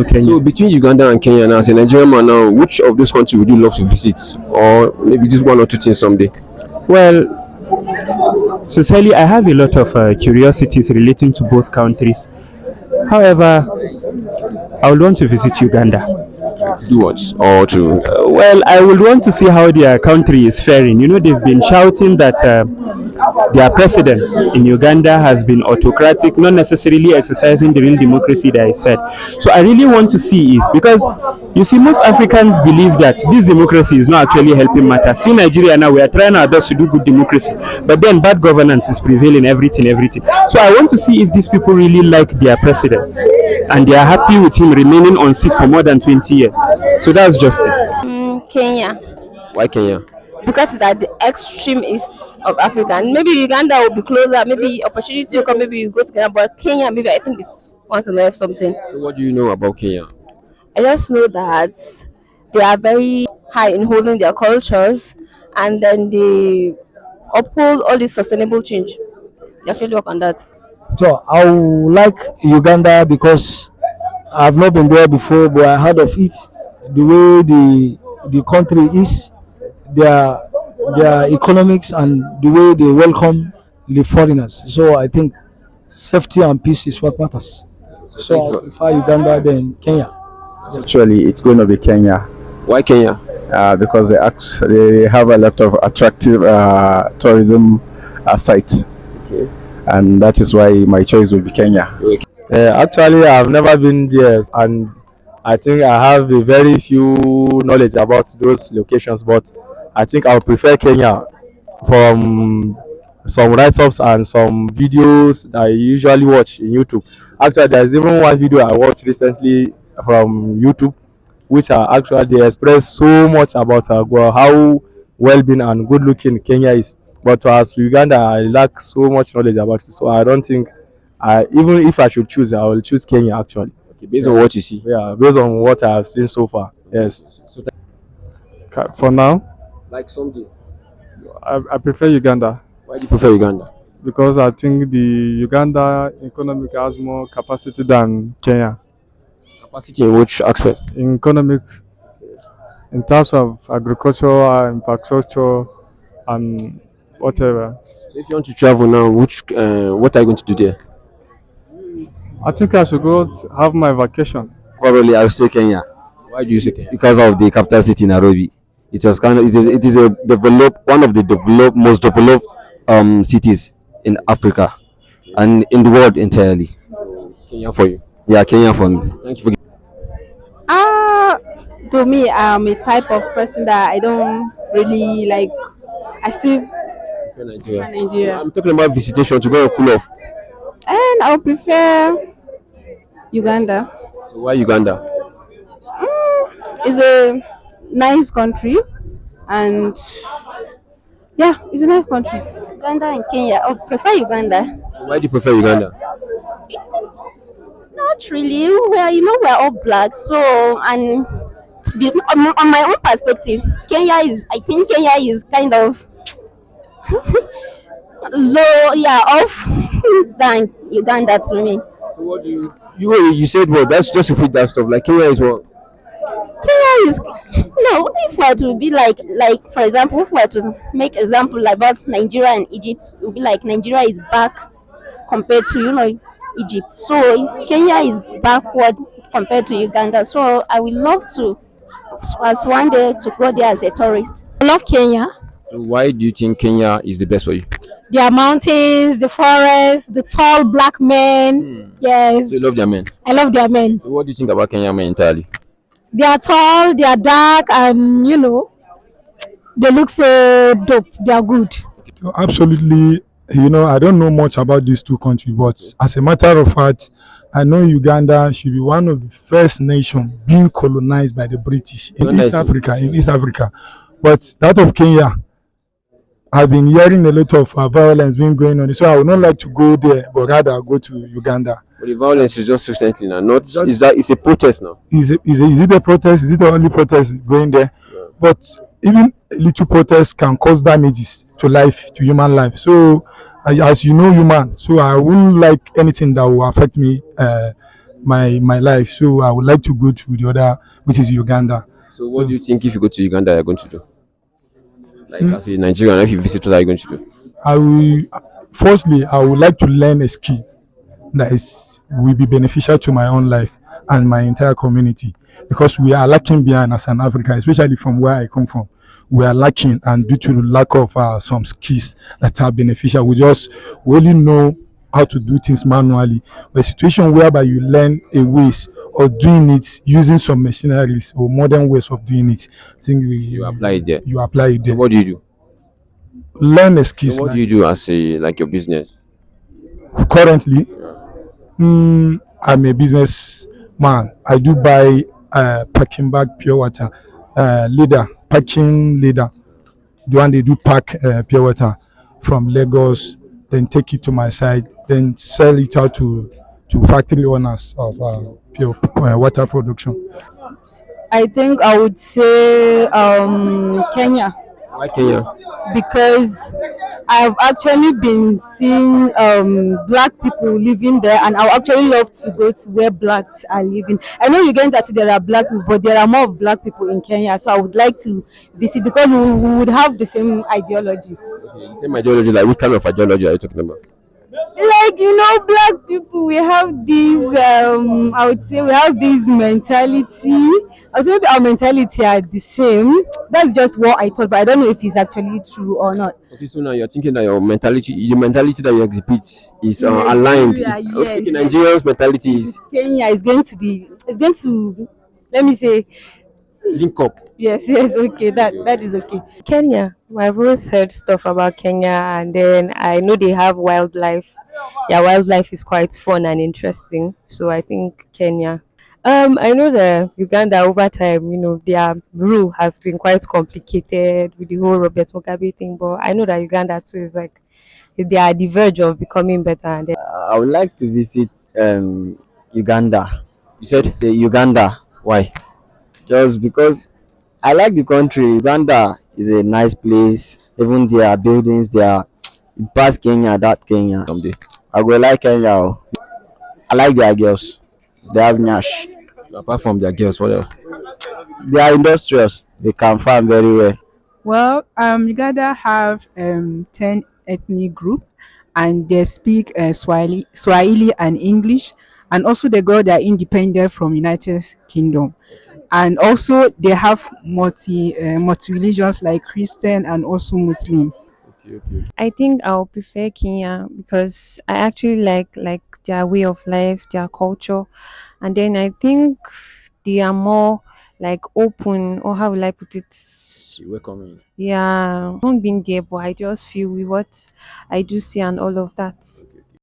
Kenya. So between Uganda and Kenya now, as a Nigerian man now, which of those countries would you love to visit? Or maybe just one or two things someday? Well, sincerely, I have a lot of curiosities relating to both countries. However, I would want to visit Uganda. To do what? Or to Well, I would want to see how their country is faring. You know, they've been shouting that their president in Uganda has been autocratic, not necessarily exercising the real democracy that is said. So I really want to see is because you see, most Africans believe that this democracy is not actually helping matters. See Nigeria now, we are trying our best to do good democracy, but then bad governance is prevailing, everything. So I want to see if these people really like their president and they are happy with him remaining on seat for more than 20 years. So that's just it. Kenya, why Kenya? because it's at the extreme east of Africa. And maybe Uganda will be closer, maybe opportunity will come, maybe you go to Ghana, but Kenya, maybe I think it's once in a life something. So what do you know about Kenya? I just know that they are very high in holding their cultures and then they uphold all this sustainable change. They actually work on that. So I would like Uganda because I've not been there before, but I heard of it. The way the country is, their economics and the way they welcome the foreigners. So I think safety and peace is what matters. So I prefer Uganda than Kenya. Actually, it's going to be Kenya. Why Kenya? Because they have a lot of attractive tourism sites. Okay. And that is why my choice will be Kenya. Actually, I've never been there, and I think I have a very few knowledge about those locations. But I think I would prefer Kenya from some write-ups and some videos that I usually watch in YouTube. Actually, there's even one video I watched recently from YouTube, which are actually they express so much about how well-being and good-looking Kenya is. But as Uganda, I lack so much knowledge about it, so I don't think, even if I should choose, I will choose Kenya actually. Okay, based on what you see. Yeah, based on what I have seen so far. Yes. So For now, like someday. I prefer Uganda Why do you prefer Uganda? because I think the Uganda economic has more capacity than Kenya. Capacity in which aspect? In economic, in terms of agriculture, infrastructure, and whatever. So if you want to travel now, what are you going to do there? I think I should go have my vacation. Probably I'll say Kenya Why do you say Kenya? because of the capital city Nairobi. It was it is a one of the most developed cities in Africa and in the world entirely. Kenya for you. Yeah, Kenya for me. Thank you for To me, I'm a type of person that I don't really like. I still Nigeria. Nigeria. I'm talking about visitation to go and cool off. And I would prefer Uganda. So why Uganda? It's a nice country, and yeah, it's a nice country. Uganda and Kenya. I would prefer Uganda. So why do you prefer Uganda? Not really. We're all black, so and on my own perspective, I think Kenya is kind of low, yeah, off than Uganda to me. So what do you said well, that's just repeat that stuff. Like Kenya is what? Kenya is no. If we were to be like for example, if we were to make example about Nigeria and Egypt, it would be like Nigeria is back compared to Egypt. So Kenya is backward compared to Uganda. So I would love to, as one day, to go there as a tourist. I love Kenya. So why do you think Kenya is the best for you? Their mountains, the forests, the tall black men. Yes. So you love their men. I love their men. So what do you think about Kenya men entirely? They are tall, they are dark, and they look so dope. They are good. Absolutely. I don't know much about these two countries, but as a matter of fact, I know Uganda should be one of the first nations being colonized by the British in East Africa. But that of Kenya, I've been hearing a lot of violence being going on. So I would not like to go there, but rather I'll go to Uganda. But the violence is just recently now. It's a protest now. Is it a protest? Is it the only protest going there? Yeah. But even a little protest can cause damages to human life. So as you know, human. So I wouldn't like anything that will affect me my life. So I would like to go to the other, which is Uganda. So what do you think if you go to Uganda, you're going to do? Like Hmm? as a Nigerian, if you visit, what are you going to do? I will firstly I would like to learn a skill that is will be beneficial to my own life and my entire community, because we are lacking behind as an African, especially from where I come from. We are lacking, and due to the lack of some skills that are beneficial, we only know how to do things manually. But a situation whereby you learn a ways of doing it using some machineries or modern ways of doing it, I think You apply it there. you apply it So there. what do you do? Learn a So skills what do like you do as a like your business? currently. I'm a businessman. I do buy packing bag pure water, leader, packing leader. The one they do pack pure water from Lagos, then take it to my side, then sell it out to factory owners of pure water production. I think I would say Kenya, Why Kenya? because I've actually been seeing black people living there, and I would actually love to go to where blacks are living. I know Uganda too, there are black people, but there are more of black people in Kenya, so I would like to visit because we would have the same ideology. Okay, same ideology. Like which kind of ideology are you talking about? Like black people, we have these I would say we have this mentality. I think maybe our mentality are the same. That's just what I thought, but I don't know if it's actually true or not. Okay, so now you're thinking that your mentality, the mentality that you exhibit is In aligned. Nigeria, yes, Okay, yes. Nigerians' mentality If is it's Kenya, it's going to let me say link up. yes, yes, okay, that is okay. Kenya. I've always heard stuff about Kenya, and then I know they have wildlife. Yeah, wildlife is quite fun and interesting. So I think Kenya. I know that Uganda over time, their rule has been quite complicated with the whole Robert Mugabe thing, but I know that Uganda too is like they are at the verge of becoming better. And then I would like to visit Uganda. You said Say Uganda. Why? Just because I like the country. Uganda is a nice place. Even their buildings, their past Kenya, that Kenya. someday. I go like Kenya. Oh. I like their girls. They have nyash. So apart from their girls, what else? They are industrious. They can farm very well. Well, Uganda have 10 ethnic group, and they speak Swahili and English, and also they got their independent from United Kingdom, and also they have multi religions like Christian and also Muslim. Okay, okay. I think I'll prefer Kenya because I actually like their way of life, their culture, and then I think they are more like open, or how will I put it? You welcome. Yeah, I haven't been there, but I just feel with what I do see and all of that.